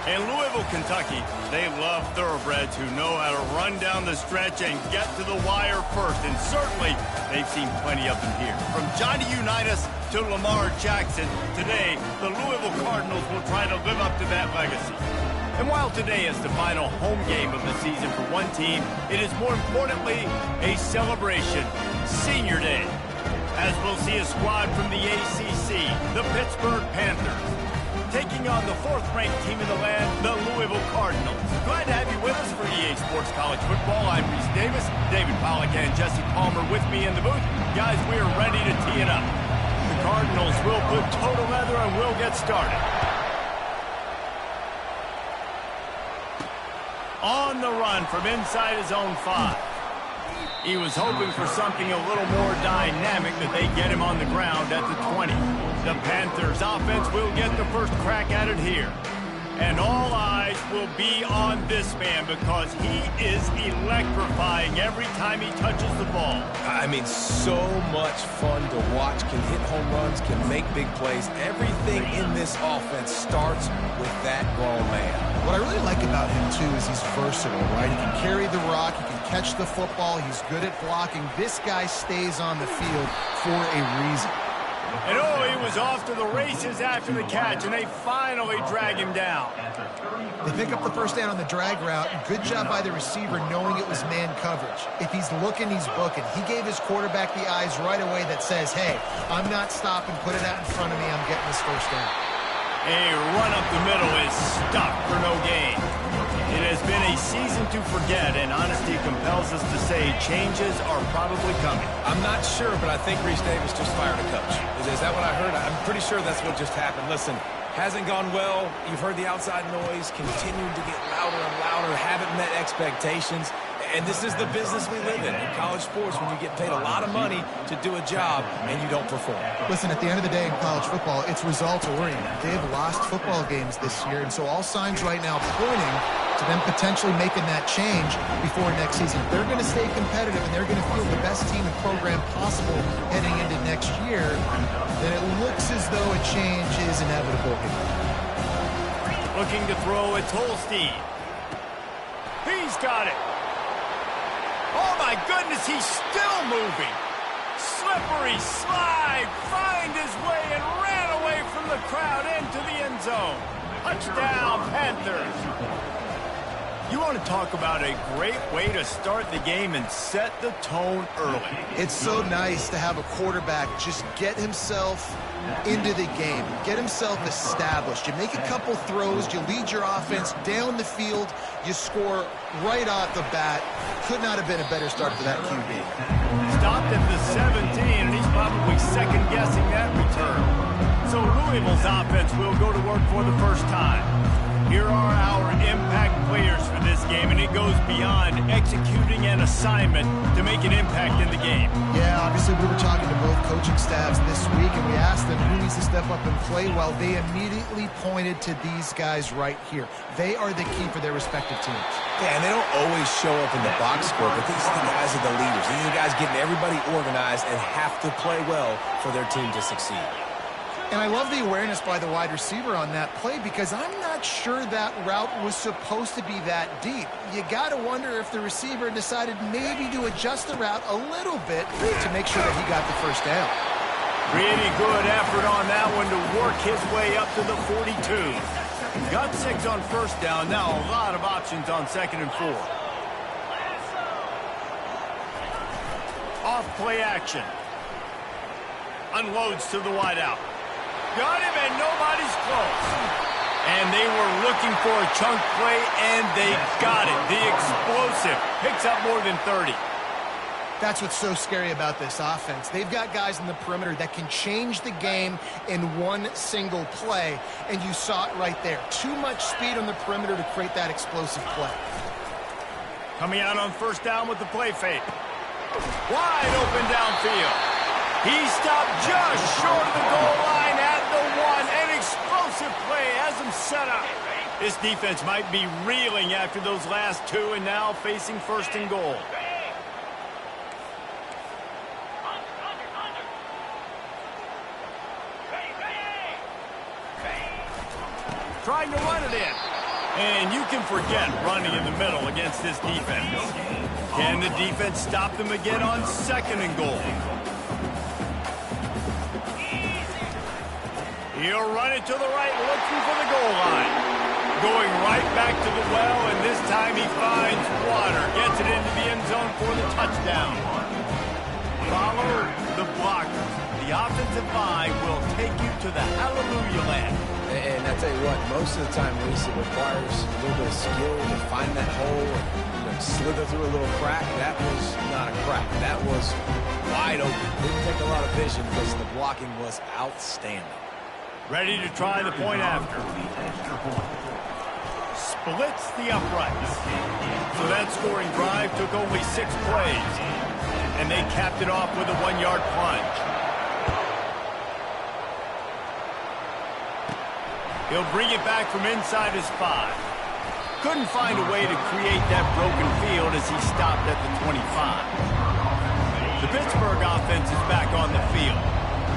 In Louisville, Kentucky, they love thoroughbreds who know how to run down the stretch and get to the wire first. And certainly, they've seen plenty of them here. From Johnny Unitas to Lamar Jackson, today, the Louisville Cardinals will try to live up to that legacy. And while today is the final home game of the season for one team, it is more importantly a celebration, Senior Day, as we'll see a squad from the ACC, the Pittsburgh Panthers, taking on the fourth-ranked team in the land, the Louisville Cardinals. Glad to have you with us for EA Sports College Football. I'm Reese Davis, David Pollack and Jesse Palmer with me in the booth. Guys, we are ready to tee it up. The Cardinals will put total leather and we'll get started. On the run from inside his own 5. He was hoping for something a little more dynamic, that they get him on the ground at the 20. The Panthers offense will get the first crack at it here. And all eyes will be on this man because he is electrifying every time he touches the ball. I mean, so much fun to watch. Can hit home runs, can make big plays. Everything in this offense starts with that grown man. What I really like about him, too, is he's versatile, right? He can carry the rock, he can catch the football, he's good at blocking. This guy stays on the field for a reason. And oh, he was off to the races after the catch, and they finally drag him down. They pick up the first down on the drag route. Good job by the receiver knowing it was man coverage. If he's looking, he's booking. He gave his quarterback the eyes right away that says, hey, I'm not stopping, put it out in front of me, I'm getting this first down. A run up the middle is stopped for no gain. It has been a season to forget, and honesty compels us to say changes are probably coming. I'm not sure, but I think Reese Davis just fired a coach. Is that what I heard? I'm pretty sure that's what just happened. Listen, hasn't gone well. You've heard the outside noise, continuing to get louder and louder, haven't met expectations. And this is the business we live in college sports, when you get paid a lot of money to do a job and you don't perform. Listen, at the end of the day in college football, it's results-oriented. They've lost football games this year, and so all signs right now pointing to them potentially making that change before next season. If they're going to stay competitive and they're going to field the best team and program possible heading into next year, then it looks as though a change is inevitable here. Looking to throw, it's Holstein. He's got it. Oh, my goodness, he's still moving. Slippery slide, find his way and ran away from the crowd into the end zone. Touchdown, Panthers. You want to talk about a great way to start the game and set the tone early. It's so nice to have a quarterback just get himself into the game, get himself established. You make a couple throws, you lead your offense down the field, you score right off the bat. Could not have been a better start for that QB. Stopped at the 17, and he's probably second-guessing that return. So Louisville's offense will go to work for the first time. Here are our impact players for this game, and it goes beyond executing an assignment to make an impact in the game. Yeah, obviously we were talking to both coaching staffs this week, and we asked them who needs to step up and play well. They immediately pointed to these guys right here. They are the key for their respective teams. Yeah, and they don't always show up in the box score, but these are the guys are the leaders. These are the guys getting everybody organized and have to play well for their team to succeed. And I love the awareness by the wide receiver on that play, because I'm not sure that route was supposed to be that deep. You got to wonder if the receiver decided maybe to adjust the route a little bit to make sure that he got the first down. Pretty good effort on that one to work his way up to the 42. Got 6 on first down. Now a lot of options on 2nd and 4. Off play action. Unloads to the wideout. Got him, and nobody's close. And they were looking for a chunk play, and they got it. The explosive picks up more than 30. That's what's so scary about this offense. They've got guys in the perimeter that can change the game in one single play, and you saw it right there. Too much speed on the perimeter to create that explosive play. Coming out on first down with the play fake. Wide open downfield. He stopped just short of the goal line at the 1. An explosive play has him set up. This defense might be reeling after those last 2 and now facing 1st and goal. Trying to run it in. And you can forget running in the middle against this defense. Can the defense stop them again on 2nd and goal? He'll run it to the right, looking for the goal line. Going right back to the well, and this time he finds water. Gets it into the end zone for the touchdown. Follow the blockers. The offensive line will take you to the hallelujah land. And I tell you what, most of the time, Reese, it requires a little bit of skill to find that hole and slither through a little crack. That was not a crack. That was wide open. Didn't take a lot of vision because the blocking was outstanding. Ready to try the point after. Splits the uprights. So that scoring drive took only 6 plays. And they capped it off with a 1-yard plunge. He'll bring it back from inside his 5. Couldn't find a way to create that broken field as he stopped at the 25. The Pittsburgh offense is back on the field.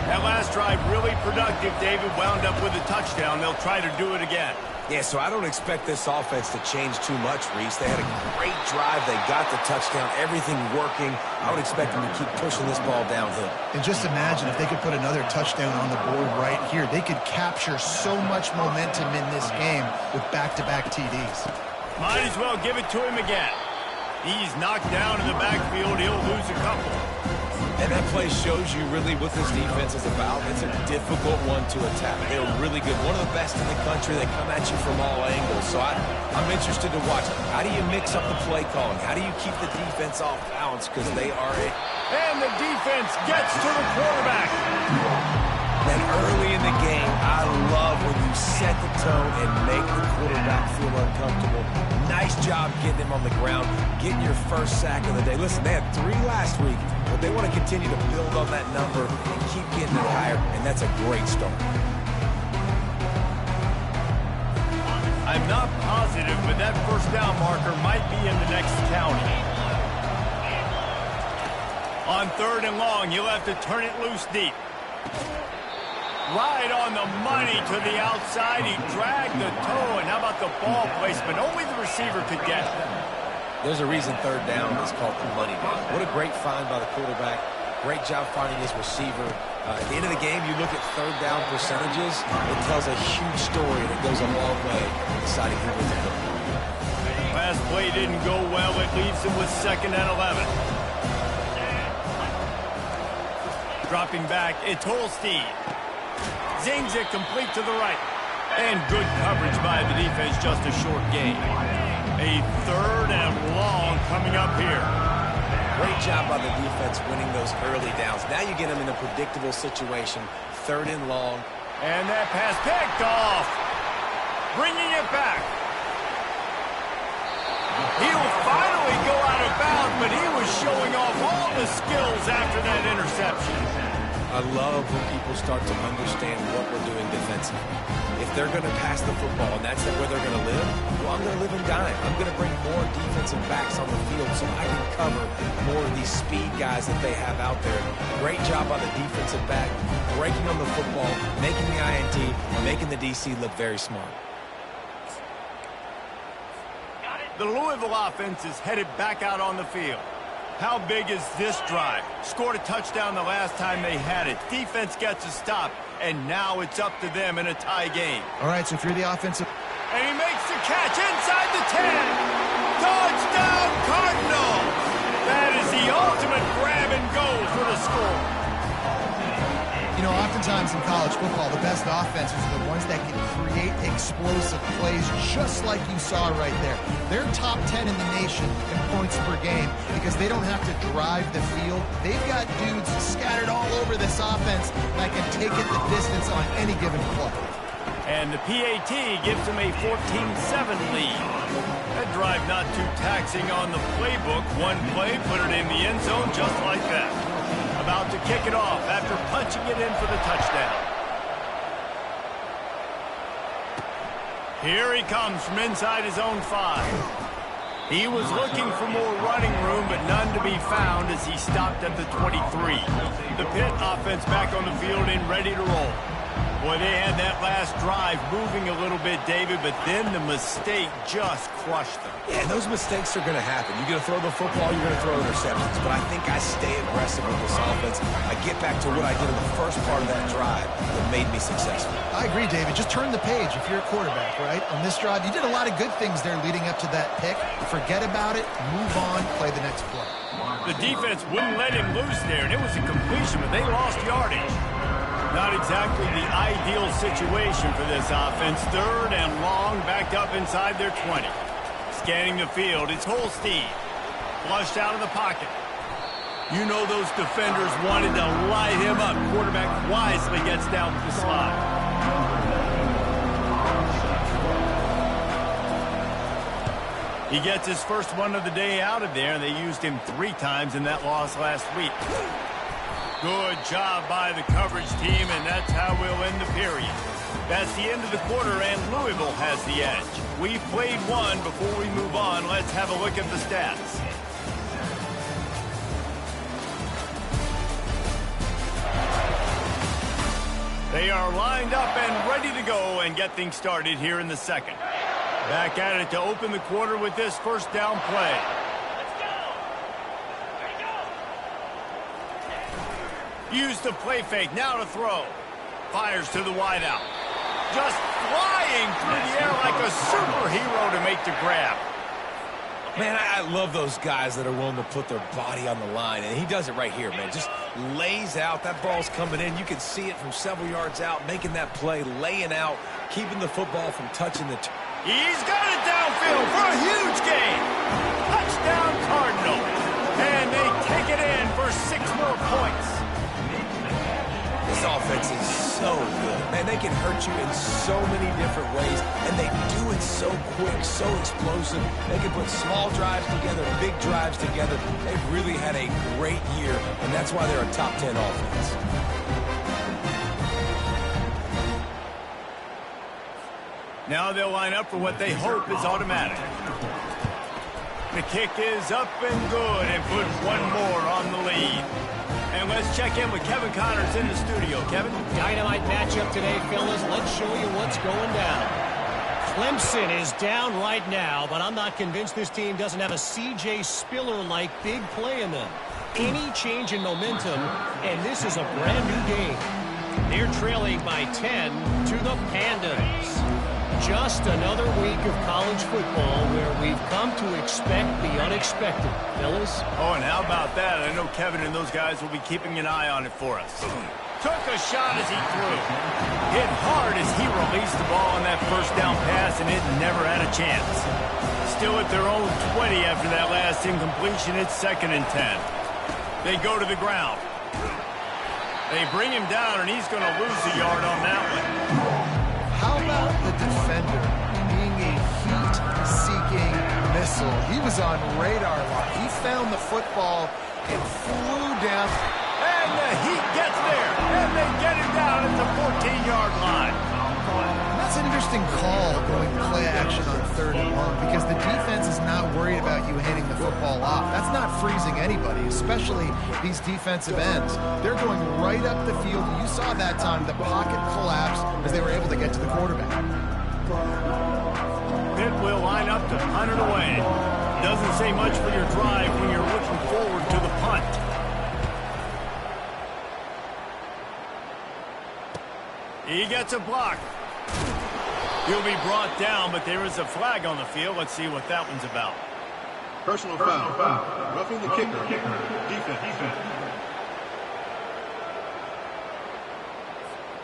That last drive really productive. David wound up with a touchdown. They'll try to do it again. Yeah, so I don't expect this offense to change too much, Reese. They had a great drive. They got the touchdown. Everything working. I would expect them to keep pushing this ball downhill. And just imagine if they could put another touchdown on the board right here. They could capture so much momentum in this game with back-to-back TDs. Might as well give it to him again. He's knocked down in the backfield. He'll lose a couple. And that play shows you really what this defense is about. It's a difficult one to attack. They're really good. One of the best in the country. They come at you from all angles. So I'm interested to watch. How do you mix up the play calling? How do you keep the defense off balance? Because they are it. And the defense gets to the quarterback. And early in the game, I love when you set the tone and make the quarterback feel uncomfortable. Nice job getting him on the ground, getting your first sack of the day. Listen, they had 3 last week, but they want to continue to build on that number and keep getting it higher, and that's a great start. I'm not positive, but that first down marker might be in the next county. On 3rd and long, you'll have to turn it loose deep. Right on the money to the outside. He dragged the toe, and how about the ball placement? Only the receiver could get it. There's a reason 3rd down is called the money down. What a great find by the quarterback. Great job finding his receiver. At the end of the game, you look at 3rd down percentages. It tells a huge story, and it goes a long way in deciding who wins the football. Last play didn't go well. It leaves him with 2nd and 11. Dropping back, it's Holstein. Zings it complete to the right. And good coverage by the defense, just a short gain. A 3rd and long coming up here. Great job by the defense winning those early downs. Now you get them in a predictable situation. 3rd and long. And that pass picked off. Bringing it back. He'll finally go out of bounds, but he was showing off all the skills after that interception. I love when people start to understand what we're doing defensively. If they're going to pass the football and that's where they're going to live, well, I'm going to live and dime. I'm going to bring more defensive backs on the field so I can cover more of these speed guys that they have out there. Great job by the defensive back, breaking on the football, making the INT, making the DC look very smart. The Louisville offense is headed back out on the field. How big is this drive? Scored a touchdown the last time they had it. Defense gets a stop, and now it's up to them in a tie game. All right, so if you're the offensive... And he makes the catch inside the 10. Touchdown, Cardinals! That is the ultimate grab and go for the score. You know, oftentimes in college football, the best offenses are the ones that can create explosive plays just like you saw right there. They're top 10 in the nation in points per game because they don't have to drive the field. They've got dudes scattered all over this offense that can take it the distance on any given play. And the PAT gives them a 14-7 lead. That drive not too taxing on the playbook. One play, put it in the end zone just like that. About to kick it off after punching it in for the touchdown. Here he comes from inside his own 5. He was looking for more running room, but none to be found as he stopped at the 23. The Pitt offense back on the field and ready to roll. Boy, they had that last drive moving a little bit, David, but then the mistake just crushed them. Yeah, and those mistakes are going to happen. You're going to throw the football, you're going to throw interceptions. But I think I stay aggressive with this offense. I get back to what I did in the first part of that drive that made me successful. I agree, David. Just turn the page if you're a quarterback, right? On this drive, you did a lot of good things there leading up to that pick. Forget about it, move on, play the next play. The defense wouldn't let him loose there, and it was a completion, but they lost yardage. Not exactly the ideal situation for this offense. 3rd and long, backed up inside their 20. Scanning the field, it's Holstein. Flushed out of the pocket. You know those defenders wanted to light him up. Quarterback wisely gets down to the slide. He gets his first one of the day out of there, and they used him 3 times in that loss last week. Good job by the coverage team, and that's how we'll end the period. That's the end of the quarter, and Louisville has the edge. We've played one. Before we move on, let's have a look at the stats. They are lined up and ready to go and get things started here in the second. Back at it to open the quarter with this first down play. Used the play fake, now to throw. Fires to the wideout. Just flying through the air like a superhero to make the grab. Man, I love those guys that are willing to put their body on the line, and he does it right here, man. Just lays out. That ball's coming in. You can see it from several yards out, making that play, laying out, keeping the football from touching the... He's got it downfield for a huge gain. Touchdown, Cardinal. And they take it in for 6 more points. This offense is so good. Man, they can hurt you in so many different ways, and they do it so quick, so explosive. They can put small drives together, big drives together. They've really had a great year, and that's why they're a top 10 offense. Now they'll line up for what they hope is automatic. The kick is up and good, and put one more on the lead. And let's check in with Kevin Connors in the studio. Kevin? Dynamite matchup today, fellas. Let's show you what's going down. Clemson is down right now, but I'm not convinced this team doesn't have a C.J. Spiller-like big play in them. Any change in momentum, and this is a brand new game. They're trailing by 10 to the Pandas. Just another week of college football where we've come to expect the unexpected, fellas. Oh, and how about that? I know Kevin and those guys will be keeping an eye on it for us. Took a shot as he threw. Hit hard as he released the ball on that first down pass, and it never had a chance. Still at their own 20 after that last incompletion. It's 2nd and 10. They go to the ground. They bring him down, and he's going to lose a yard on that one. How about the defender being a heat-seeking missile? He was on radar lock. He found the football and flew down. And the heat gets there, and they get him down at the 14-yard line. That's an interesting call going play action on 3rd and long because the defense is not worried about you handing the football off. That's not freezing anybody, especially these defensive ends. They're going right up the field. You saw that time the pocket collapse as they were able to get to the quarterback. Pitt will line up to punt it away. Doesn't say much for your drive when you're looking forward to the punt. He gets a block. He'll be brought down, but there is a flag on the field. Let's see what that one's about. Personal foul. Roughing the kicker. Defense.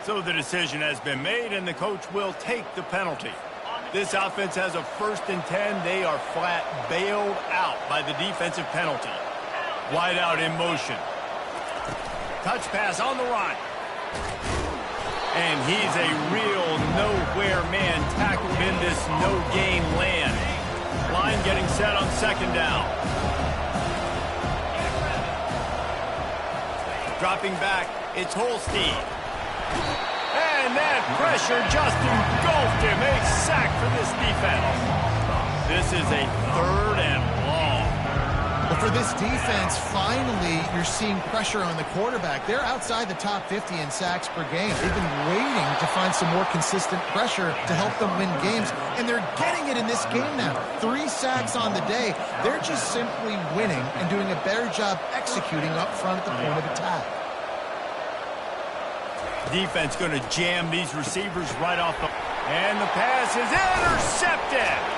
So the decision has been made, and the coach will take the penalty. This offense has a 1st and 10. They are flat bailed out by the defensive penalty. Wide out in motion. Touch pass on the run. And he's a real nowhere man tackled in this no-gain land. Line getting set on 2nd down. Dropping back, it's Holstein. And that pressure just engulfed him. A sack for this defense. This is a 3rd and long. But for this defense, finally, you're seeing pressure on the quarterback. They're outside the top 50 in sacks per game. They've been waiting to find some more consistent pressure to help them win games, and they're getting it in this game now. 3 sacks on the day. They're just simply winning and doing a better job executing up front at the point of attack. Defense going to jam these receivers right off the... And the pass is intercepted.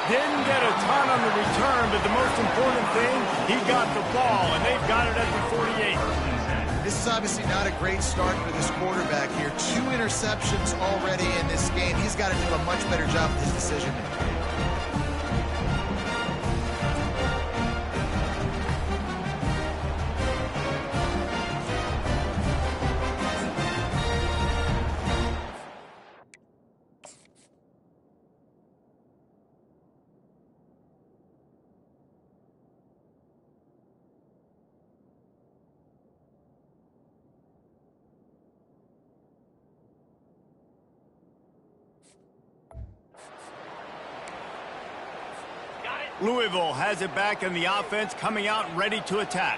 Didn't get a ton on the return, but the most important thing, he got the ball, and they've got it at the 48. This is obviously not a great start for this quarterback here. 2 interceptions already in this game. He's got to do a much better job with his decision-making. Louisville has it back in the offense, coming out ready to attack.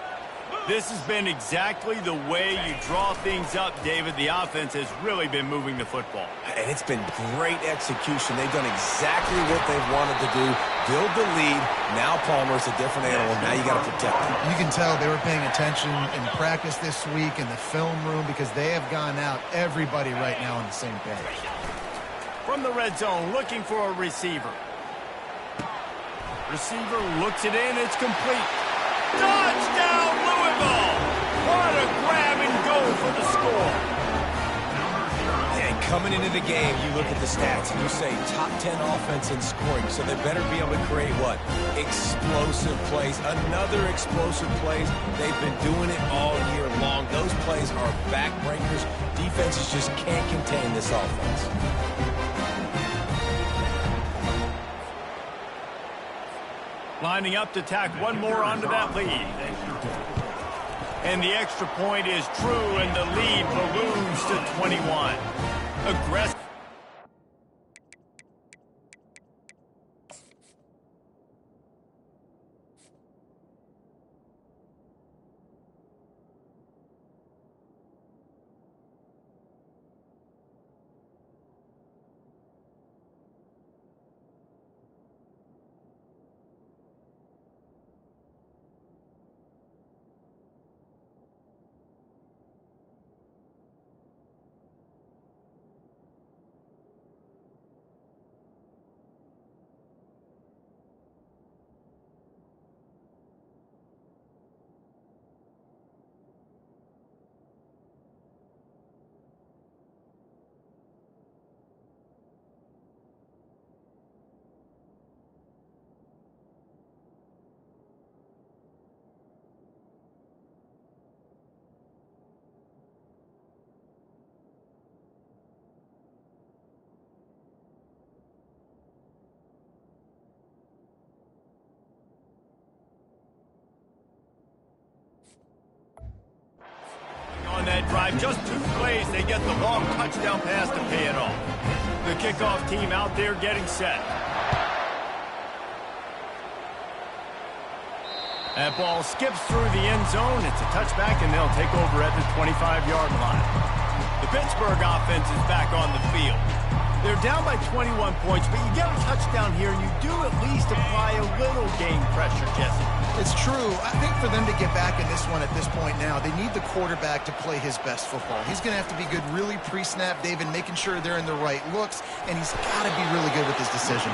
This has been exactly the way you draw things up, David. The offense has really been moving the football. And it's been great execution. They've done exactly what they've wanted to do. Build the lead. Now Palmer's a different animal. Now you got to protect him. You can tell they were paying attention in practice this week in the film room because they have gone out, everybody right now on the same page. From the red zone, looking for a receiver. Receiver looks it in. It's complete. Touchdown, Louisville! What a grab and go for the score. And coming into the game, you look at the stats and you say top 10 offense in scoring, so they better be able to create what? Explosive plays. Another explosive plays. They've been doing it all year long. Those plays are backbreakers. Defenses just can't contain this offense. Lining up to tack one more onto that lead. And the extra point is true, and the lead balloons to 21. Aggressive. On that drive, just 2 plays, they get the long touchdown pass to pay it off. The kickoff team out there getting set. That ball skips through the end zone. It's a touchback, and they'll take over at the 25-yard line. The Pittsburgh offense is back on the field. They're down by 21 points, but you get a touchdown here, and you do at least apply a little game pressure, Jesse. It's true. I think for them to get back in this one at this point now, they need the quarterback to play his best football. He's going to have to be good really pre-snap, David, making sure they're in the right looks, and he's got to be really good with his decision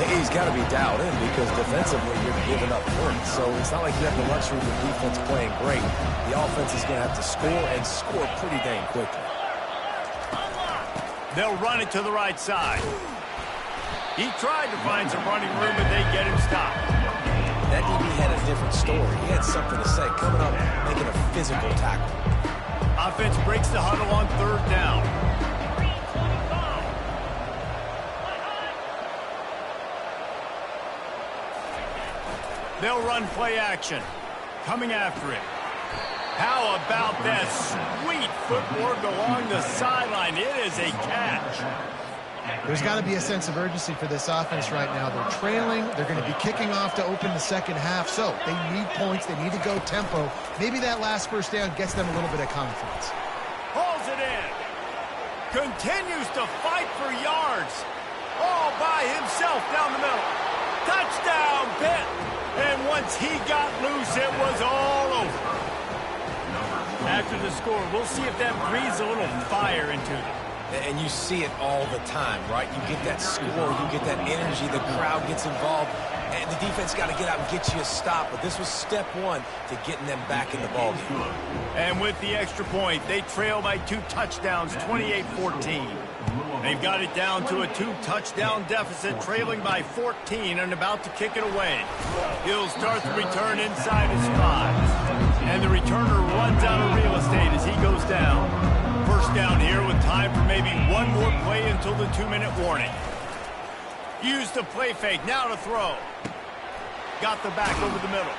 making. He's got to be dialed in because defensively you're giving up points. So it's not like you have the luxury of the defense playing great. The offense is going to have to score and score pretty dang quickly. They'll run it to the right side. He tried to find some running room, but they get him stopped. That DB had a different story. He had something to say, coming up, making a physical tackle. Offense breaks the huddle on 3rd down. They'll run play action. Coming after it. How about that sweet footwork along the sideline? It is a catch. There's got to be a sense of urgency for this offense right now. They're trailing. They're going to be kicking off to open the second half. So they need points. They need to go tempo. Maybe that last first down gets them a little bit of confidence. Pulls it in. Continues to fight for yards. All by himself down the middle. Touchdown, Pitt. And once he got loose, it was all over. After the score, we'll see if that breathes a little fire into them. And you see it all the time, right? You get that score, you get that energy, the crowd gets involved, and the defense got to get out and get you a stop. But this was step one to getting them back in the ballgame. And with the extra point, they trail by 2 touchdowns, 28-14. They've got it down to a 2-touchdown deficit, trailing by 14 and about to kick it away. He'll start the return inside his 5. And the returner runs out of real estate as he goes down. First down here with time for maybe one more play until the 2-minute warning. Use the play fake, now to throw. Got the back over the middle.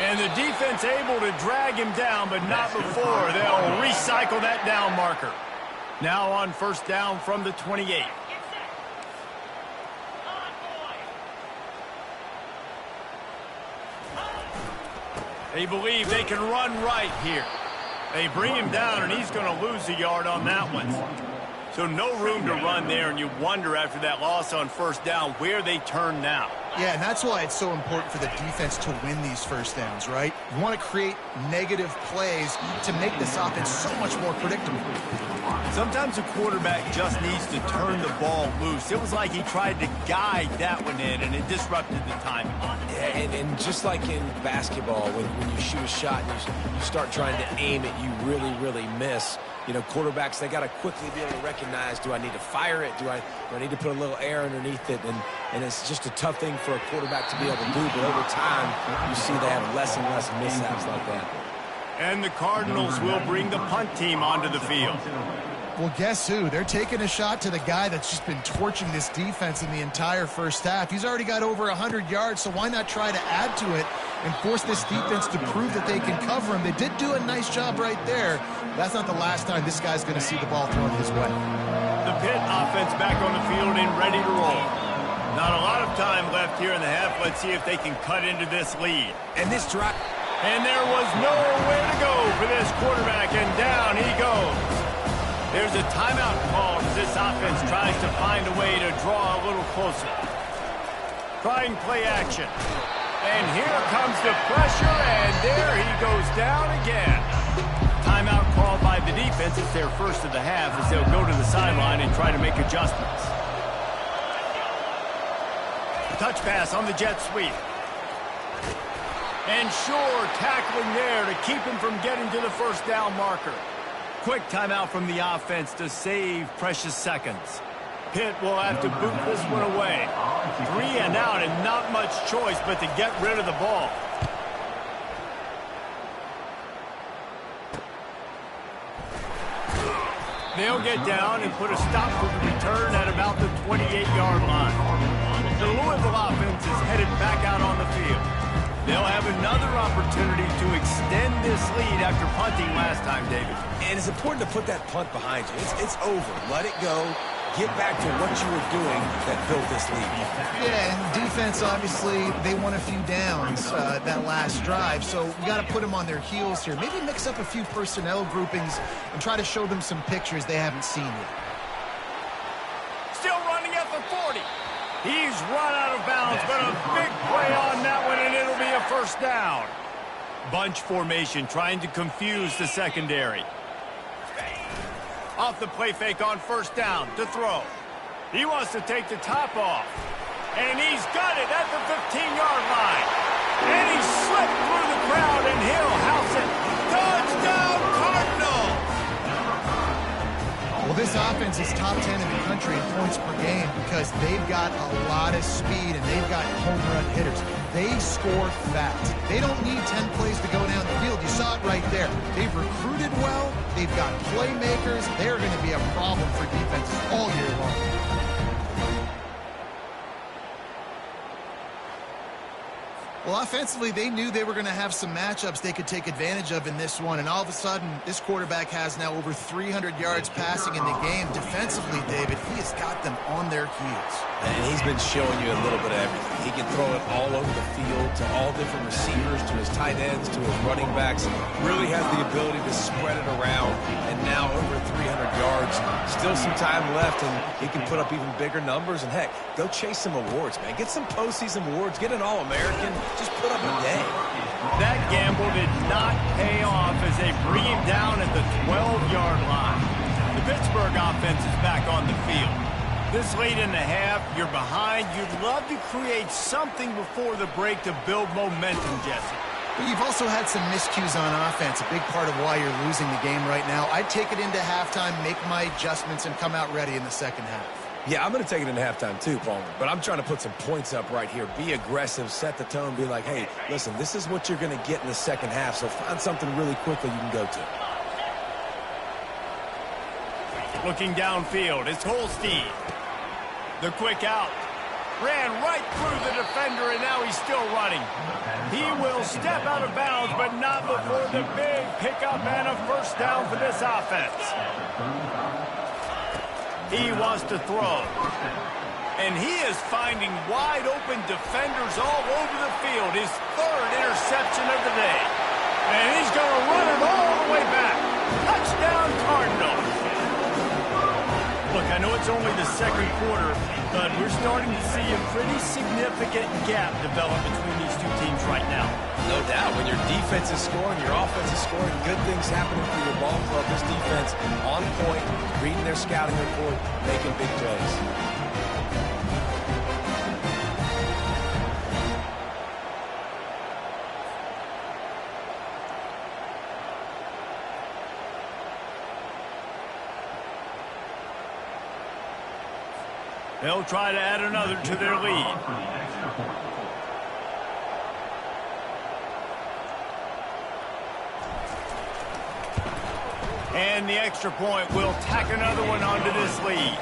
And the defense able to drag him down, but not before. They'll recycle that down marker. Now on first down from the 28. They believe they can run right here. They bring him down, and he's going to lose a yard on that one. So no room to run there, and you wonder after that loss on first down where they turn now. Yeah, and that's why it's so important for the defense to win these first downs, right? You want to create negative plays to make this offense so much more predictable. Sometimes a quarterback just needs to turn the ball loose. It was like he tried to guide that one in, and it disrupted the timing. Yeah, and just like in basketball, when you shoot a shot and you start trying to aim it, you really, really miss. You know, quarterbacks, they got to quickly be able to recognize, do I need to fire it? Do I need to put a little air underneath it? And it's just a tough thing for a quarterback to be able to do. But over time, you see they have less and less mishaps like that. And the Cardinals will bring the punt team onto the field. Well, guess who? They're taking a shot to the guy that's just been torching this defense in the entire first half. He's already got over 100 yards, so why not try to add to it and force this defense to prove that they can cover him? They did do a nice job right there. That's not the last time this guy's going to see the ball thrown his way. The Pitt offense back on the field and ready to roll. Not a lot of time left here in the half. Let's see if they can cut into this lead. And this drive. And there was nowhere to go for this quarterback, and down he goes. There's a timeout called as this offense tries to find a way to draw a little closer. Trying play action. And here comes the pressure, and there he goes down again. Timeout called by the defense. It's their first of the half as they'll go to the sideline and try to make adjustments. Touch pass on the jet sweep. And Shore tackling there to keep him from getting to the first down marker. Quick timeout from the offense to save precious seconds. Pitt will have to boot this one away. 3 and out and not much choice but to get rid of the ball. They'll get down and put a stop to the return at about the 28-yard line. The Louisville offense is headed back out on the field. They'll have another opportunity to extend this lead after punting last time, David. And it's important to put that punt behind you. It's over. Let it go. Get back to what you were doing that built this lead. Yeah, and defense, obviously, they won a few downs that last drive, so you got to put them on their heels here. Maybe mix up a few personnel groupings and try to show them some pictures they haven't seen yet. Still running at the 40. He's run out of bounds, but a big play on that one, and it'll be a first down. Bunch formation trying to confuse the secondary. Off the play fake on first down to throw. He wants to take the top off. And he's got it at the 15-yard line. And he slipped through the crowd, and he'll house it. Touchdown, Cardinals! Well, this offense is top 10 in the country in points per game because they've got a lot of speed and they've got home run hitters. They score fast. They don't need 10 plays to go down the field. You saw it right there. They've recruited well. They've got playmakers. They're going to be a problem for defenses all year long. Well, offensively, they knew they were going to have some matchups they could take advantage of in this one, and all of a sudden, this quarterback has now over 300 yards passing in the game. Defensively, David, he has got them on their heels. And he's been showing you a little bit of everything. He can throw it all over the field to all different receivers, to his tight ends, to his running backs. Really has the ability to spread it around, and now over 300 yards. Still some time left, and he can put up even bigger numbers. And, heck, go chase some awards, man. Get some postseason awards. Get an All-American. Just put up a day. That gamble did not pay off as they bring him down at the 12-yard line. The Pittsburgh offense is back on the field. This late in the half, you're behind. You'd love to create something before the break to build momentum, Jesse. But you've also had some miscues on offense, a big part of why you're losing the game right now. I'd take it into halftime, make my adjustments, and come out ready in the second half. Yeah, I'm going to take it into halftime too, Palmer. But I'm trying to put some points up right here. Be aggressive, set the tone, be like, hey, listen, this is what you're going to get in the second half, so find something really quickly you can go to. Looking downfield, it's Holstein. The quick out. Ran right through the defender, and now he's still running. He will step out of bounds, but not before the big pickup and a first down for this offense. He wants to throw. And he is finding wide-open defenders all over the field. His third interception of the day. And he's going to run it all the way back. Touchdown, Cardinals. Look, I know it's only the second quarter, but we're starting to see a pretty significant gap develop between these two teams right now. No doubt. When your defense is scoring, your offense is scoring, good things happening for your ball club. This defense on point, reading their scouting report, making big plays. They'll try to add another to their lead. And the extra point will tack another one onto this lead.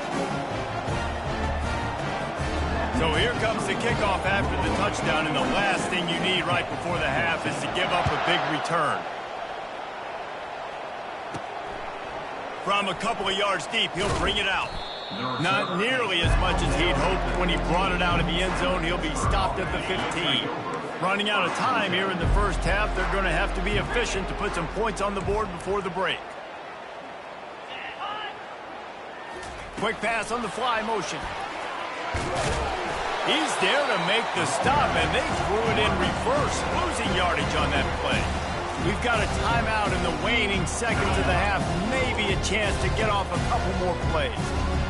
So here comes the kickoff after the touchdown, and the last thing you need right before the half is to give up a big return. From a couple of yards deep, he'll bring it out. Not nearly as much as he'd hoped when he brought it out of the end zone. He'll be stopped at the 15. Running out of time here in the first half, they're going to have to be efficient to put some points on the board before the break. Quick pass on the fly motion. He's there to make the stop, and they threw it in reverse, losing yardage on that play. We've got a timeout in the waning seconds of the half, maybe a chance to get off a couple more plays.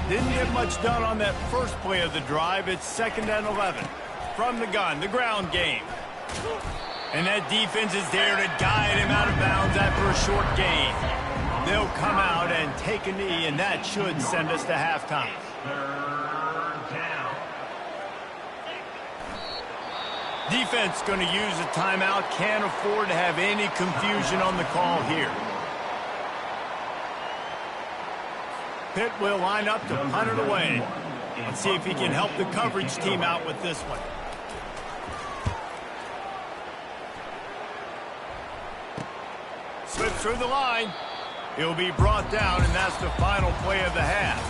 Didn't get much done on that first play of the drive. It's 2nd and 11. From the gun, the ground game. And that defense is there to guide him out of bounds after a short gain. They'll come out and take a knee, and that should send us to halftime. Defense going to use a timeout. Can't afford to have any confusion on the call here. Pitt will line up to punt it away. Let's see if he can help the coverage team out with this one. Slips through the line. He'll be brought down, and that's the final play of the half.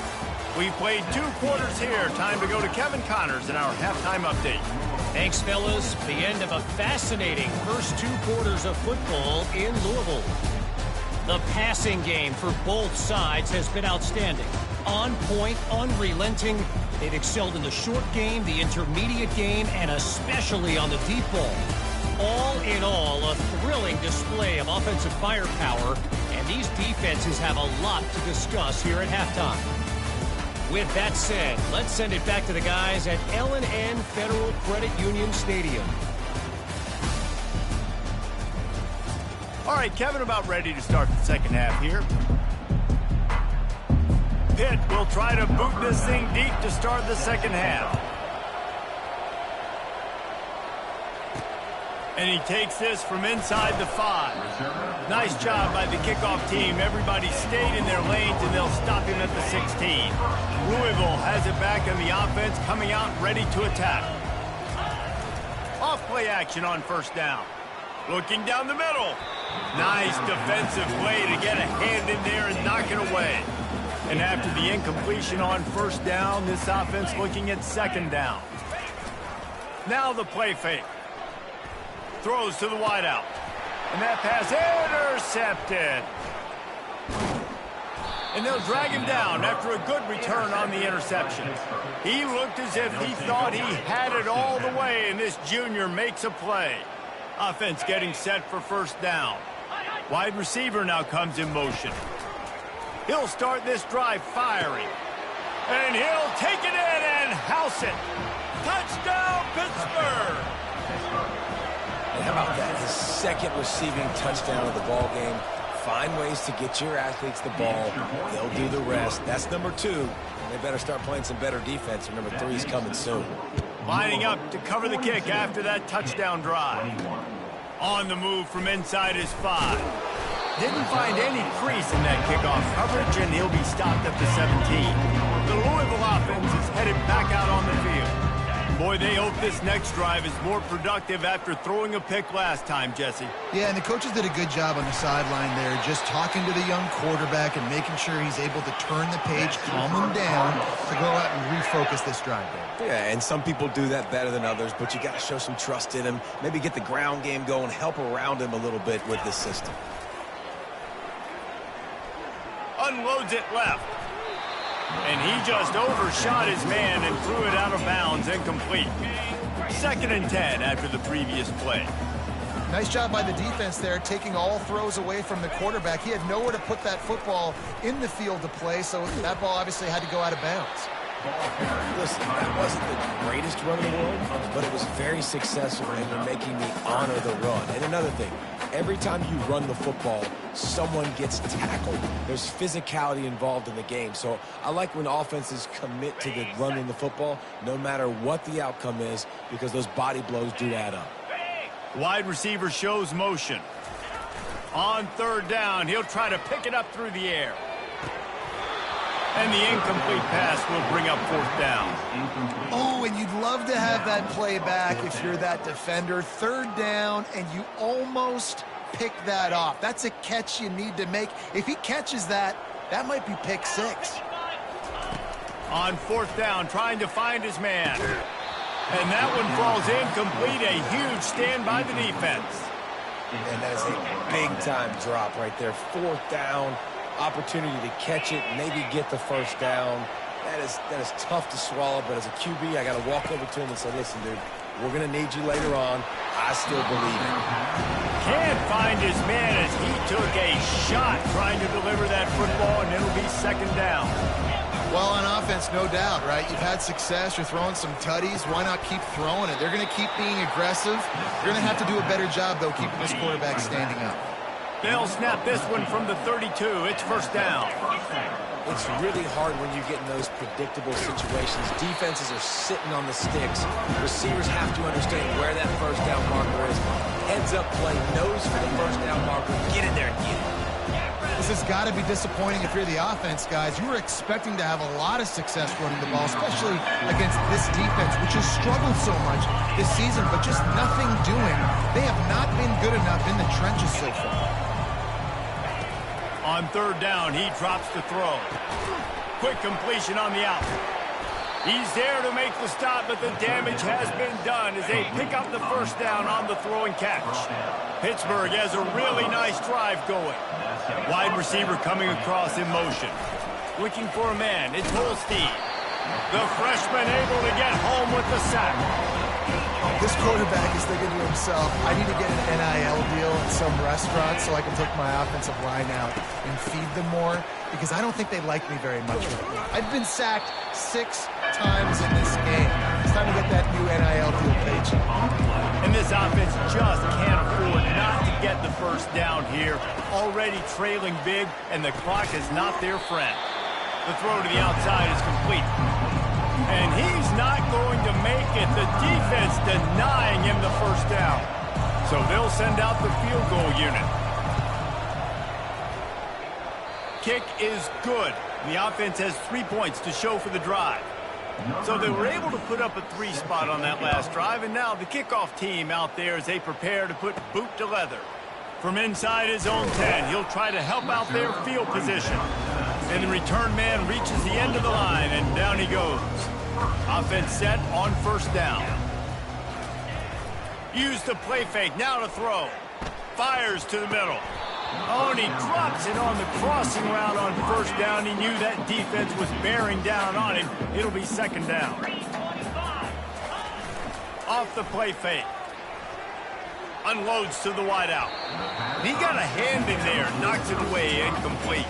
We've played 2 quarters here. Time to go to Kevin Connors in our halftime update. Thanks, fellas. The end of a fascinating first 2 quarters of football in Louisville. The passing game for both sides has been outstanding. On point, unrelenting. They've excelled in the short game, the intermediate game, and especially on the deep ball. All in all, a thrilling display of offensive firepower, and these defenses have a lot to discuss here at halftime. With that said, let's send it back to the guys at L&N Federal Credit Union Stadium. All right, Kevin, about ready to start the second half here. Pitt will try to boot this thing deep to start the second half. And he takes this from inside the 5. Nice job by the kickoff team. Everybody stayed in their lanes, and they'll stop him at the 16. Louisville has it back on the offense, coming out ready to attack. Off play action on first down. Looking down the middle. Nice defensive play to get a hand in there and knock it away. And after the incompletion on first down, this offense looking at second down. Now the play fake. Throws to the wideout. And that pass intercepted. And they'll drag him down after a good return on the interception. He looked as if he thought he had it all the way, and this junior makes a play. Offense getting set for first down. Wide receiver now comes in motion. He'll start this drive firing. And he'll take it in and house it. Touchdown, Pittsburgh! And how about that? His second receiving touchdown of the ball game. Find ways to get your athletes the ball. They'll do the rest. That's number 2. And they better start playing some better defense. And number 3 is coming soon. Lining up to cover the kick after that touchdown drive. On the move from inside his 5. Didn't find any crease in that kickoff coverage, and he'll be stopped at the 17. The Louisville offense is headed back out on the field. Boy, they hope this next drive is more productive after throwing a pick last time, Jesse. Yeah, and the coaches did a good job on the sideline there, just talking to the young quarterback and making sure he's able to turn the page, calm him down, to go out and refocus this drive there. Yeah, and some people do that better than others, but you got to show some trust in him. Maybe get the ground game going, help around him a little bit with this system. Unloads it left. And he just overshot his man and threw it out of bounds, incomplete. 2nd and 10 after the previous play. Nice job by the defense there, taking all throws away from the quarterback. He had nowhere to put that football in the field to play, so that ball obviously had to go out of bounds. Listen, that wasn't the greatest run in the world, but it was very successful, and you're making me honor the run. And another thing, every time you run the football, someone gets tackled. There's physicality involved in the game. So I like when offenses commit to the running the football, no matter what the outcome is, because those body blows do add up. Wide receiver shows motion. On 3rd down, he'll try to pick it up through the air. And the incomplete pass will bring up 4th down. Oh, and you'd love to have that play back if you're that defender. 3rd down, and you almost pick that off. That's a catch you need to make. If he catches that, that might be pick 6. On 4th down, trying to find his man. And that one falls incomplete. A huge stand by the defense. And that is a big-time drop right there. 4th down. Opportunity to catch it, maybe get the first down. That is tough to swallow, but as a QB, I got to walk over to him and say, listen, dude, we're going to need you later on. I still believe it. Can't find his man as he took a shot trying to deliver that football, and it'll be 2nd down. Well, on offense, no doubt, right? You've had success. You're throwing some tutties. Why not keep throwing it? They're going to keep being aggressive. You're going to have to do a better job, though, keeping this quarterback standing up. They'll snap this one from the 32. It's 1st down. It's really hard when you get in those predictable situations. Defenses are sitting on the sticks. Receivers have to understand where that 1st down marker is. Heads up play, nose for the 1st down marker. Get in there and get it. This has got to be disappointing if you're the offense, guys. You were expecting to have a lot of success running the ball, especially against this defense, which has struggled so much this season, but just nothing doing. They have not been good enough in the trenches so far. On 3rd down, he drops the throw. Quick completion on the out. He's there to make the stop, but the damage has been done as they pick up the 1st down on the throw and catch. Pittsburgh has a really nice drive going. Wide receiver coming across in motion. Looking for a man. It's Holstein. The freshman able to get home with the sack. This quarterback is thinking to himself, I need to get an NIL deal at some restaurant so I can take my offensive line out and feed them more, because I don't think they like me very much right now. I've been sacked 6 times in this game. It's time to get that new NIL deal paycheck. And this offense just can't afford not to get the 1st down here. Already trailing big, and the clock is not their friend. The throw to the outside is complete. And he's not going to make it. The defense denying him the 1st down. So they'll send out the field goal unit. Kick is good. The offense has 3 points to show for the drive. So they were able to put up a 3 spot on that last drive, and now the kickoff team out there as they prepare to put boot to leather. From inside his own 10, he'll try to help out their field position. And the return man reaches the end of the line, and down he goes. Offense set on first down. Use the play fake, now to throw. Fires to the middle. Oh, and he drops it on the crossing route on first down. He knew that defense was bearing down on him. It'll be second down. Off the play fake. Unloads to the wideout. He got a hand in there, knocks it away, incomplete.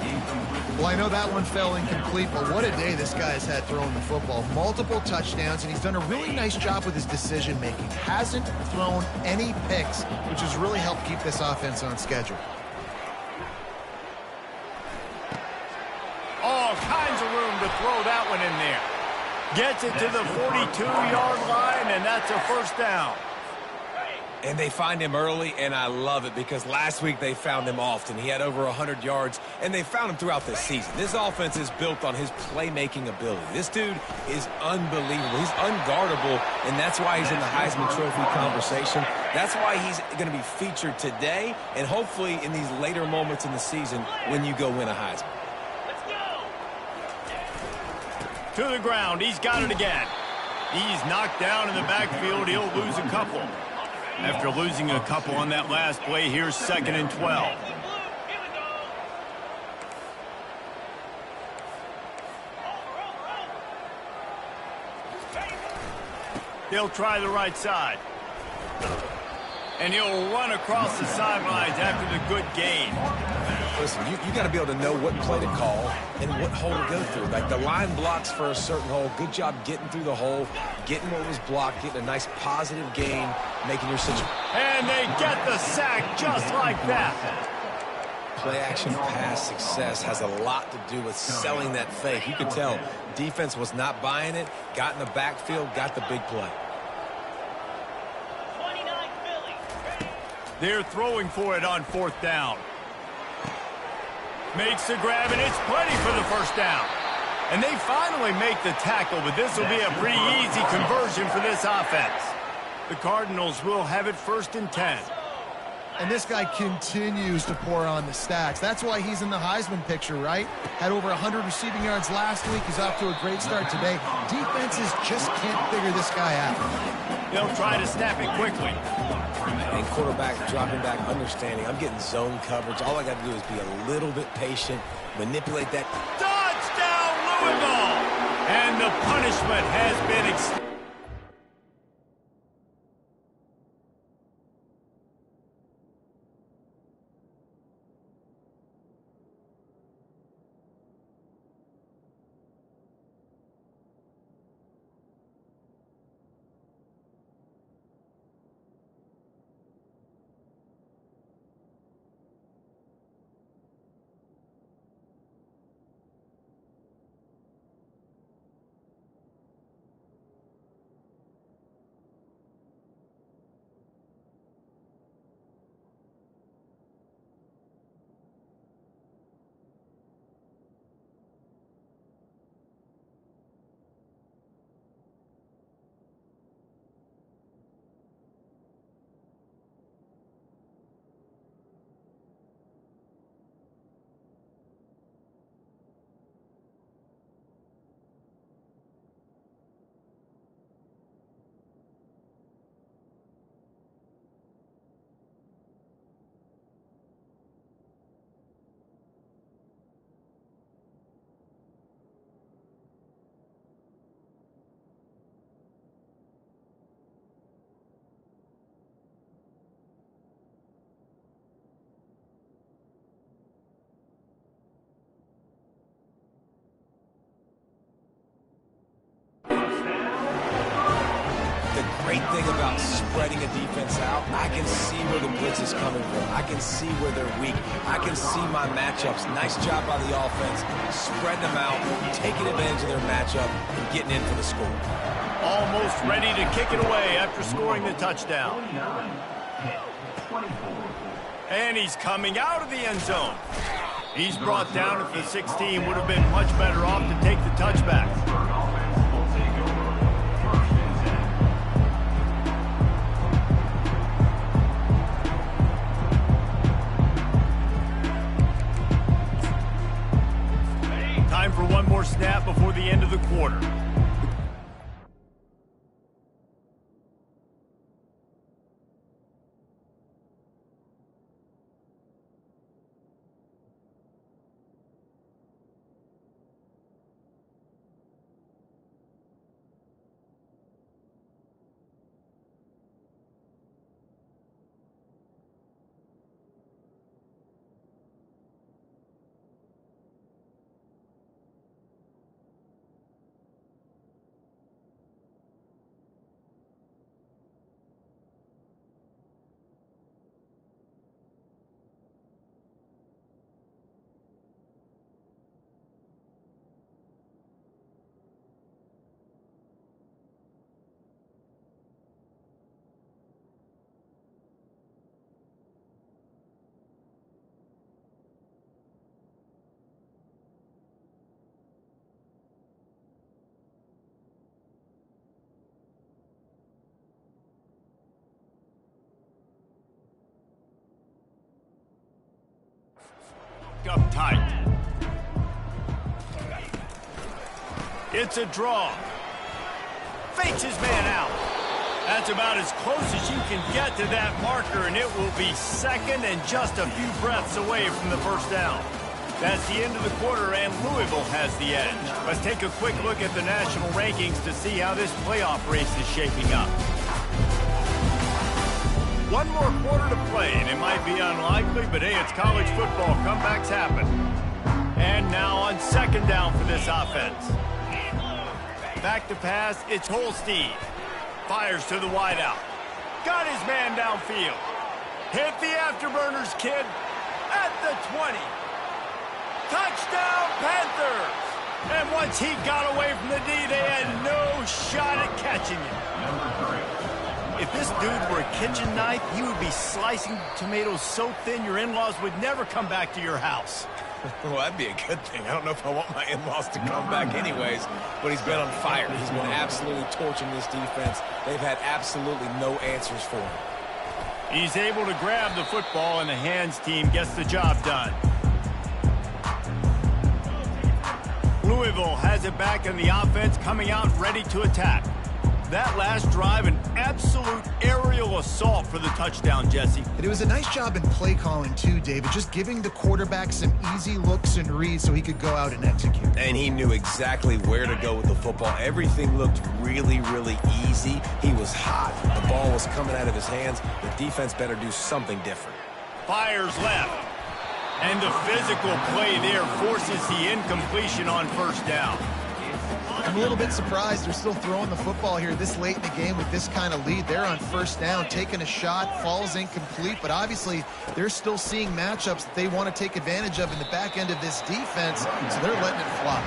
Well, I know that one fell incomplete, but what a day this guy has had throwing the football. Multiple touchdowns, and he's done a really nice job with his decision-making. Hasn't thrown any picks, which has really helped keep this offense on schedule. All kinds of room to throw that one in there. Gets it to the 42-yard line, and that's a first down. And they find him early, and I love it because last week they found him often. He had over 100 yards, and they found him throughout the season. This offense is built on his playmaking ability. This dude is unbelievable. He's unguardable, and that's why he's in the Heisman Trophy conversation. That's why he's going to be featured today and hopefully in these later moments in the season when you go win a Heisman. To the ground. He's got it again. He's knocked down in the backfield. He'll lose a couple. After losing a couple on that last play, here's 2nd and 12. He'll try the right side. And he'll run across the sidelines after the good gain. Listen, you got to be able to know what play to call and what hole to go through. Like the line blocks for a certain hole. Good job getting through the hole, getting what was blocked, getting a nice positive gain, making your situation. And they get the sack just like that. Play action pass success has a lot to do with selling that fake. You can tell defense was not buying it, got in the backfield, got the big play. They're throwing for it on 4th down. Makes the grab, and it's plenty for the first down. And they finally make the tackle, but this will be a pretty easy conversion for this offense. The Cardinals will have it 1st and 10. And this guy continues to pour on the stats. That's why he's in the Heisman picture, right? Had over 100 receiving yards last week. He's off to a great start today. Defenses just can't figure this guy out. They'll try to snap it quickly. And quarterback dropping back, understanding. I'm getting zone coverage. All I got to do is be a little bit patient, manipulate that. Touchdown, Louisville! And the punishment has been extended. Great thing about spreading a defense out, I can see where the blitz is coming from. I can see where they're weak. I can see my matchups. Nice job by the offense, spreading them out, taking advantage of their matchup, and getting in for the score. Almost ready to kick it away after scoring the touchdown. And he's coming out of the end zone. He's brought down at the 16. Would have been much better off to take the touchback. Time for one more snap before the end of the quarter. Up tight. It's a draw. Fakes his man out. That's about as close as you can get to that marker, and it will be second and just a few breaths away from the first down. That's the end of the quarter, and Louisville has the edge. Let's take a quick look at the national rankings to see how this playoff race is shaping up. One more quarter to play, and it might be unlikely, but hey, it's college football. Comebacks happen. And now on second down for this offense. Back to pass, it's Holstein. Fires to the wideout. Got his man downfield. Hit the afterburners, kid. At the 20. Touchdown, Panthers! And once he got away from the D, they had no shot at catching him. If this dude were a kitchen knife, he would be slicing tomatoes so thin your in-laws would never come back to your house. Well, that'd be a good thing. I don't know if I want my in-laws to come back anyways, but he's been on fire. He's been absolutely torching this defense. They've had absolutely no answers for him. He's able to grab the football, and the hands team gets the job done. Louisville has it back in the offense, coming out ready to attack. That last drive, an absolute aerial assault for the touchdown, Jesse. And it was a nice job in play calling, too, David, just giving the quarterback some easy looks and reads so he could go out and execute. And he knew exactly where to go with the football. Everything looked really, really easy. He was hot. The ball was coming out of his hands. The defense better do something different. Fires left. And the physical play there forces the incompletion on first down. I'm a little bit surprised they're still throwing the football here this late in the game with this kind of lead. They're on first down, taking a shot, falls incomplete, but obviously they're still seeing matchups that they want to take advantage of in the back end of this defense, so they're letting it fly.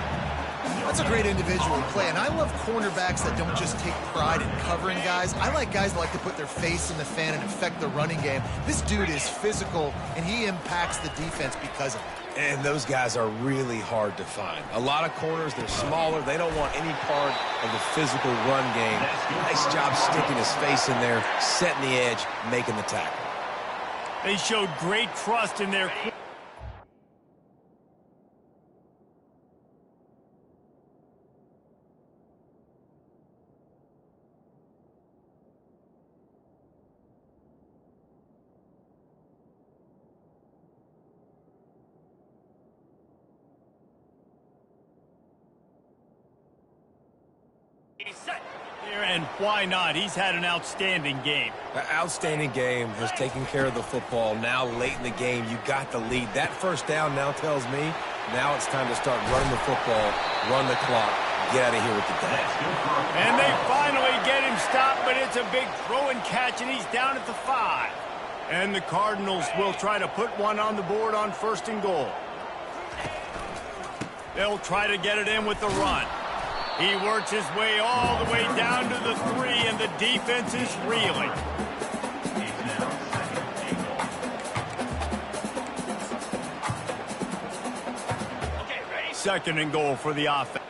That's a great individual play, and I love cornerbacks that don't just take pride in covering guys. I like guys that like to put their face in the fan and affect the running game. This dude is physical, and he impacts the defense because of it. And those guys are really hard to find. A lot of corners, they're smaller. They don't want any part of the physical run game. Nice job sticking his face in there, setting the edge, making the tackle. They showed great trust in their... And why not? He's had an outstanding game. An outstanding game, has taken care of the football. Now late in the game, you got the lead. That first down now tells me now it's time to start running the football, run the clock, get out of here with the day. And they finally get him stopped, but it's a big throw and catch, and he's down at the 5. And the Cardinals will try to put one on the board on first and goal. They'll try to get it in with the run. He works his way all the way down to the 3, and the defense is reeling. Second and goal for the offense.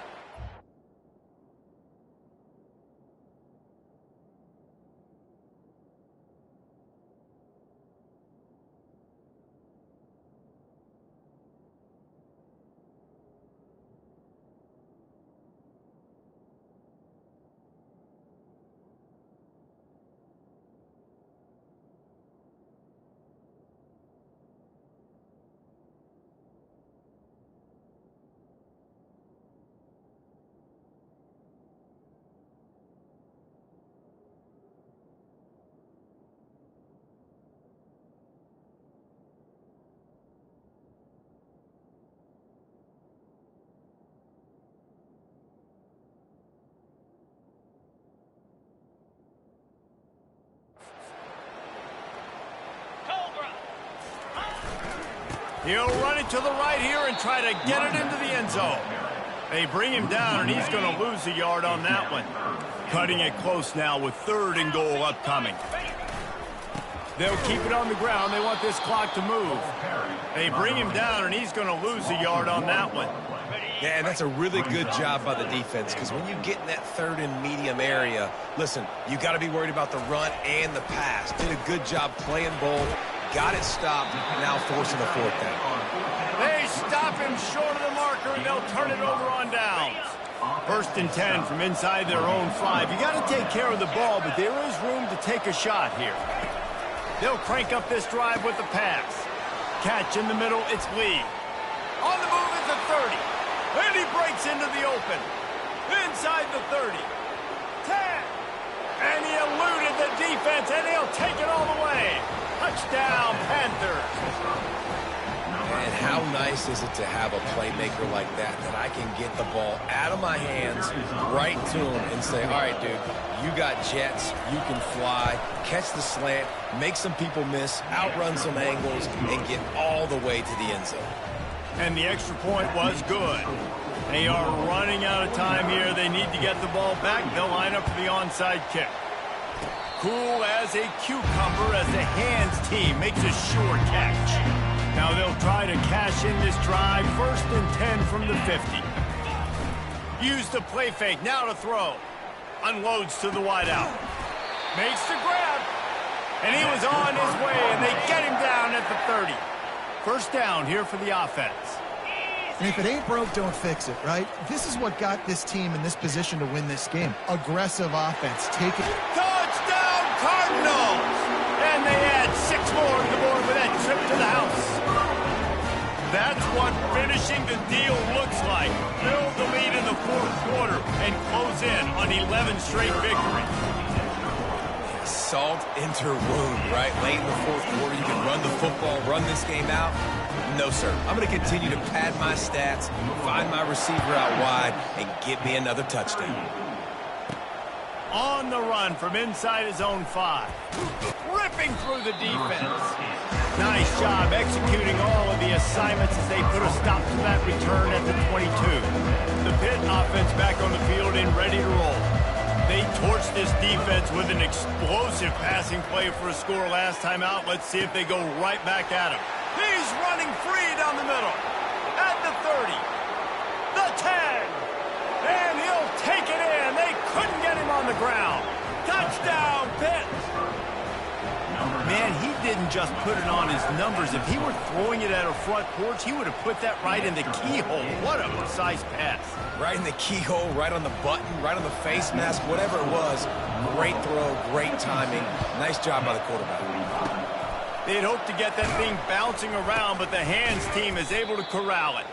He'll run it to the right here and try to get it into the end zone. They bring him down, and he's going to lose a yard on that one. Cutting it close now with 3rd and goal upcoming. They'll keep it on the ground. They want this clock to move. They bring him down, and he's going to lose a yard on that one. Yeah, and that's a really good job by the defense, because when you get in that 3rd and medium area, listen, you got to be worried about the run and the pass. Did a good job playing both, got it stopped, now forcing a 4th down. They stop him short of the marker, and they'll turn it over on downs. 1st and 10 from inside their own 5. You got to take care of the ball, but there is room to take a shot here. They'll crank up this drive with the pass. Catch in the middle, it's Lee. On the move is the 30. And he breaks into the open. Inside the 30. 10. And he eluded the defense, and he'll take it all the way. Touchdown, Panthers. And how nice is it to have a playmaker like that I can get the ball out of my hands, right to him, and say, all right, dude, you got jets, you can fly, catch the slant, make some people miss, outrun some angles, and get all the way to the end zone. And the extra point was good. They are running out of time here. They need to get the ball back. They'll line up for the onside kick. Cool as a cucumber as the hands team makes a sure catch. Now they'll try to cash in this drive. 1st and 10 from the 50. Use the play fake. Now to throw. Unloads to the wideout. Makes the grab. And he was on his way, and they get him down at the 30. 1st down here for the offense. And if it ain't broke, don't fix it, right? This is what got this team in this position to win this game. Aggressive offense. Take it. Touchdown, Cardinals! And they add 6 more to the board with that trip to the house. That's what finishing the deal looks like. Build the lead in the 4th quarter and close in on 11 straight victories. Salt into wound, right? Late in the 4th quarter, you can run the football, run this game out. No, sir. I'm going to continue to pad my stats, find my receiver out wide, and get me another touchdown. On the run from inside his own 5. Ripping through the defense. Nice job executing all of the assignments as they put a stop to that return at the 22. The Pitt offense back on the field and ready to roll. They torched this defense with an explosive passing play for a score last time out. Let's see if they go right back at him. He's running free down the middle. At the 30. The 10. And he'll take it in. They couldn't get him on the ground. Touchdown, Pitt. Man, he didn't just put it on his numbers. If he were throwing it at a front porch, he would have put that right in the keyhole. What a precise pass. Right in the keyhole, right on the button, right on the face mask, whatever it was. Great throw, great timing. Nice job by the quarterback. They'd hoped to get that thing bouncing around, but the hands team is able to corral it.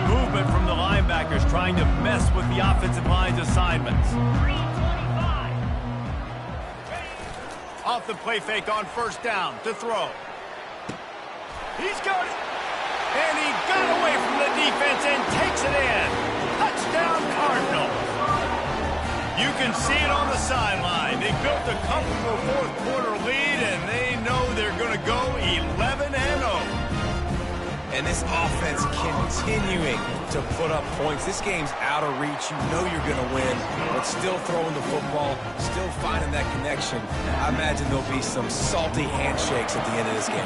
Movement from the linebackers trying to mess with the offensive line's assignments. Off the play fake on 1st down to throw. He's got it. And he got away from the defense and takes it in. Touchdown, Cardinals. You can see it on the sideline. They built a comfortable 4th quarter lead, and they know they're going to go 11-0. And this offense continuing to put up points. This game's out of reach. You know you're going to win, but still throwing the football, still finding that connection. I imagine there'll be some salty handshakes at the end of this game.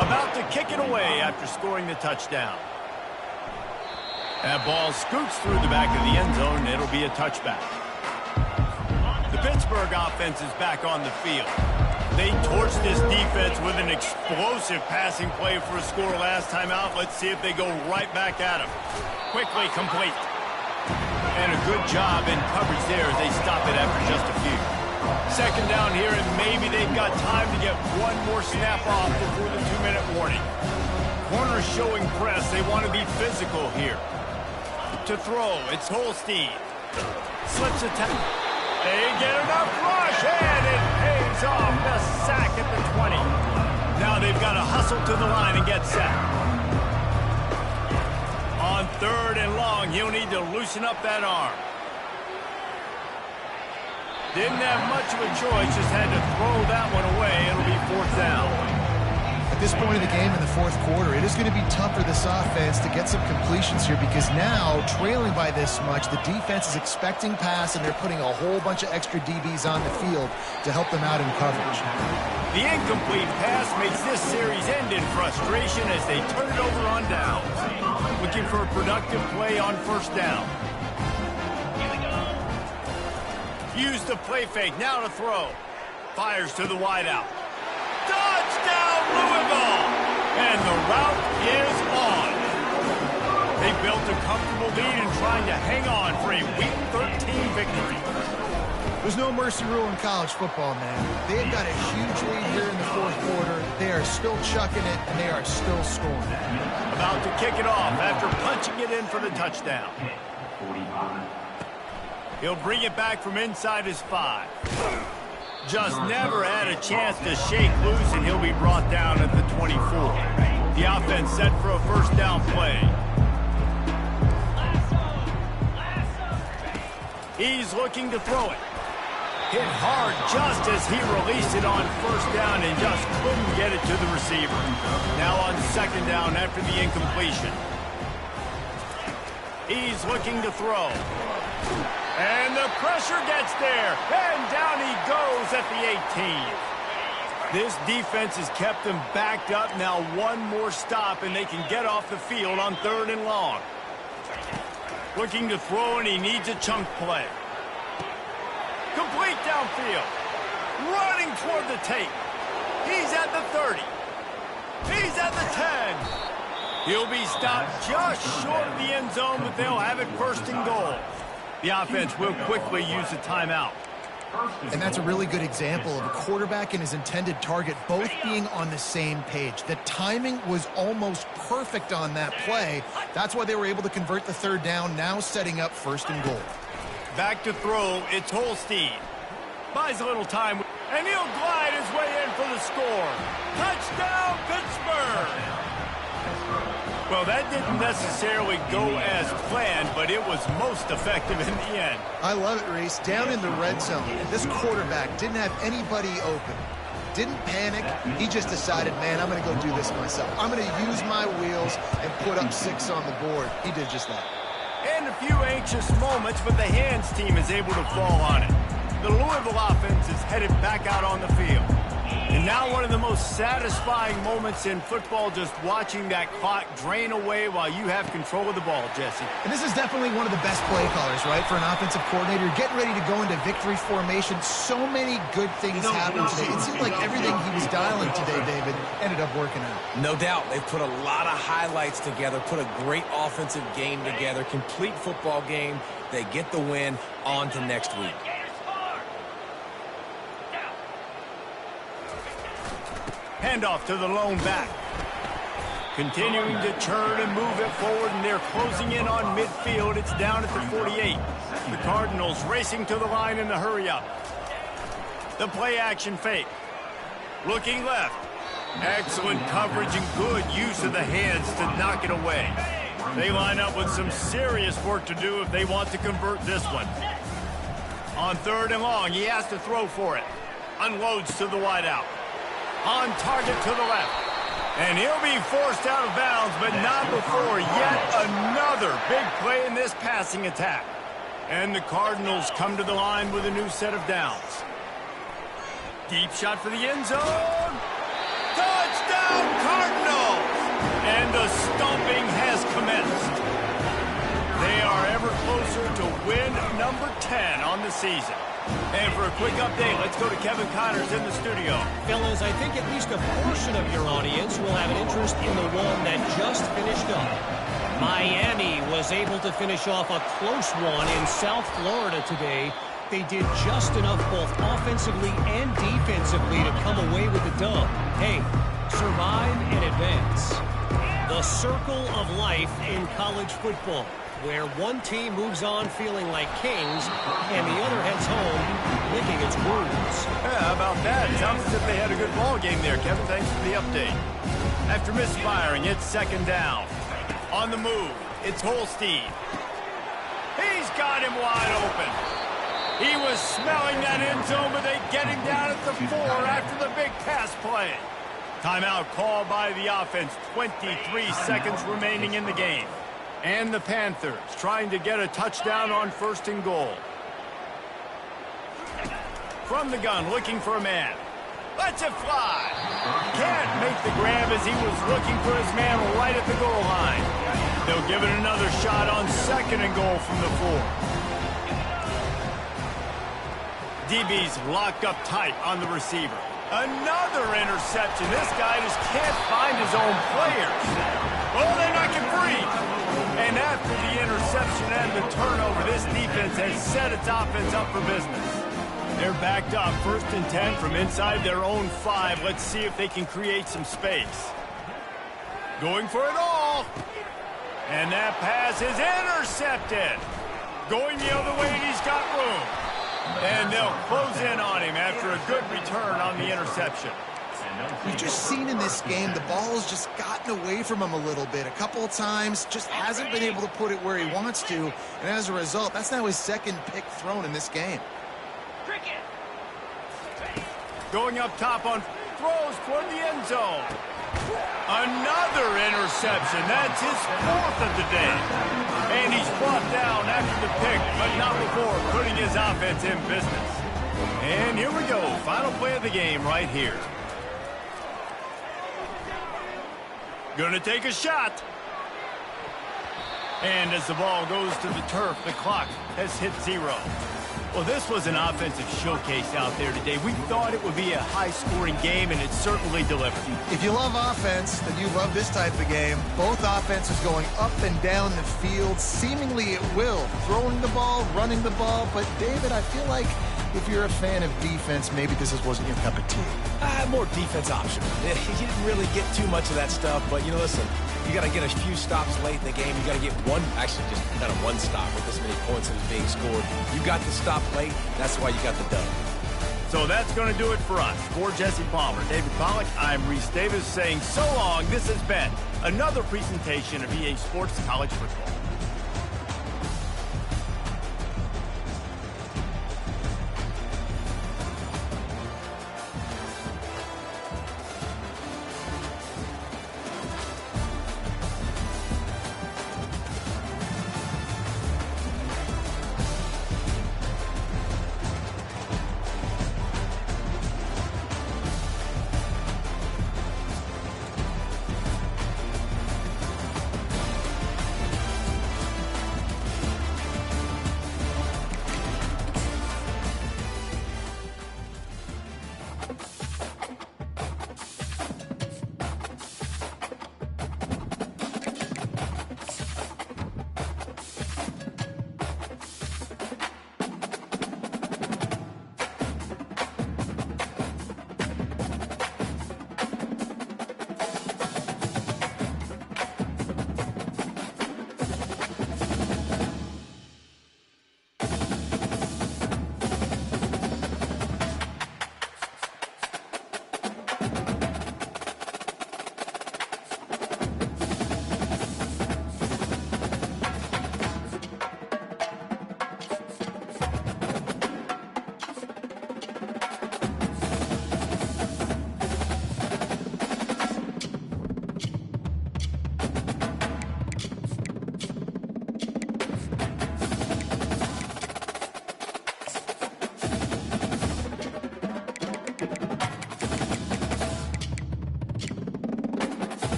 About to kick it away after scoring the touchdown. That ball scoots through the back of the end zone, and it'll be a touchback. The Pittsburgh offense is back on the field. They torched this defense with an explosive passing play for a score last time out. Let's see if they go right back at him. Quickly complete. And a good job in coverage there as they stop it after just a few. 2nd down here, and maybe they've got time to get one more snap off before the 2-minute warning. Corners showing press. They want to be physical here. To throw, it's Holstein. Slips a tackle. They get enough rush, and it pays off. The sack at the 20. Now they've got to hustle to the line and get set. On 3rd and long, he'll need to loosen up that arm. Didn't have much of a choice, just had to throw that one away. It'll be 4th down. At this point of the game in the fourth quarter, it is going to be tough for this offense to get some completions here because now, trailing by this much, the defense is expecting pass and they're putting a whole bunch of extra DBs on the field to help them out in coverage. The incomplete pass makes this series end in frustration as they turn it over on downs. Looking for a productive play on first down. Use the play fake, now to throw. Fires to the wideout. Touchdown, Louisville! And the route is on. They built a comfortable lead and trying to hang on for a Week 13 victory. There's no mercy rule in college football, man. They've got a huge lead here in the fourth quarter. They are still chucking it, and they are still scoring. About to kick it off after punching it in for the touchdown. He'll bring it back from inside his 5. Just never had a chance to shake loose, and he'll be brought down at the 24. The offense set for a first down play. He's looking to throw it. Hit hard just as he released it on first down and just couldn't get it to the receiver. Now on second down after the incompletion. He's looking to throw. And the pressure gets there. And down he goes at the 18. This defense has kept them backed up. Now one more stop and they can get off the field on 3rd and long. Looking to throw and he needs a chunk play. Complete downfield. Running toward the tape. He's at the 30. He's at the 10. He'll be stopped just short of the end zone, but they'll have it 1st and goal. The offense will quickly use a timeout. And that's a really good example of a quarterback and his intended target both being on the same page. The timing was almost perfect on that play. That's why they were able to convert the 3rd down, now setting up 1st and goal. Back to throw, it's Holstein. Buys a little time, and he'll glide his way in for the score. Touchdown, Pittsburgh! Well, that didn't necessarily go as planned, but it was most effective in the end. I love it, Reese. Down in the red zone, this quarterback didn't have anybody open. Didn't panic. He just decided, man, I'm going to go do this myself. I'm going to use my wheels and put up 6 on the board. He did just that. And a few anxious moments, but the hands team is able to fall on it. The Louisville offense is headed back out on the field. And now one of the most satisfying moments in football, just watching that clock drain away while you have control of the ball, Jesse. And this is definitely one of the best play callers, right, for an offensive coordinator. Getting ready to go into victory formation. So many good things happened today. It seemed like everything he was dialing today, David, ended up working out. No doubt. They've put a lot of highlights together, put a great offensive game together, complete football game. They get the win. On to next week. Handoff to the lone back. Continuing to churn and move it forward, and they're closing in on midfield. It's down at the 48. The Cardinals racing to the line in the hurry-up. The play-action fake. Looking left. Excellent coverage and good use of the hands to knock it away. They line up with some serious work to do if they want to convert this one. On 3rd and long, he has to throw for it. Unloads to the wideout. On target to the left. And he'll be forced out of bounds, but not before yet another big play in this passing attack. And the Cardinals come to the line with a new set of downs. Deep shot for the end zone. Touchdown, Cardinals! And the stomping has commenced. They are ever closer to win number 10 on the season. And for a quick update, let's go to Kevin Connors in the studio. Fellas, I think at least a portion of your audience will have an interest in the one that just finished up. Miami was able to finish off a close one in South Florida today. They did just enough both offensively and defensively to come away with the dub. Hey, survive and advance. The circle of life in college football, where one team moves on feeling like kings and the other heads home licking its wounds. Yeah, how about that? Sounds as if they had a good ball game there, Kevin. Thanks for the update. After misfiring, it's 2nd down. On the move, it's Holstein. He's got him wide open. He was smelling that end zone, but they get him down at the 4 after the big pass play. Timeout called by the offense. 23 seconds remaining in the game. And the Panthers trying to get a touchdown on 1st and goal. From the gun, looking for a man. Lets it fly. Can't make the grab as he was looking for his man right at the goal line. They'll give it another shot on 2nd and goal from the 4. DB's locked up tight on the receiver. Another interception. This guy just can't find his own players. Oh, they knock him free. And after the interception and the turnover, this defense has set its offense up for business. They're backed up, 1st and 10 from inside their own 5. Let's see if they can create some space. Going for it all. And that pass is intercepted. Going the other way, and he's got room. And they'll close in on him after a good return on the interception. We've just seen in this game the ball's just gotten away from him a little bit. A couple of times, just hasn't been able to put it where he wants to. And as a result, that's now his 2nd pick thrown in this game. Going up top on throws toward the end zone. Another interception. That's his 4th of the day. And he's brought down after the pick, but not before putting his offense in business. And here we go. Final play of the game right here. Gonna take a shot. And as the ball goes to the turf, the clock has hit 0. Well, this was an offensive showcase out there today. We thought it would be a high-scoring game, and it certainly delivered. If you love offense, then you love this type of game. Both offenses going up and down the field, seemingly at will. Throwing the ball, running the ball. But, David, I feel like if you're a fan of defense, maybe this wasn't your cup of tea. More defense option. You didn't really get too much of that stuff, but, you know, listen, you got to get a few stops late in the game. You got to get one, actually just kind of one stop with this many points that is being scored. You got the stop late. That's why you got the dub. So that's going to do it for us. For Jesse Palmer, David Pollack, I'm Reese Davis saying so long. This has been another presentation of EA Sports College Football.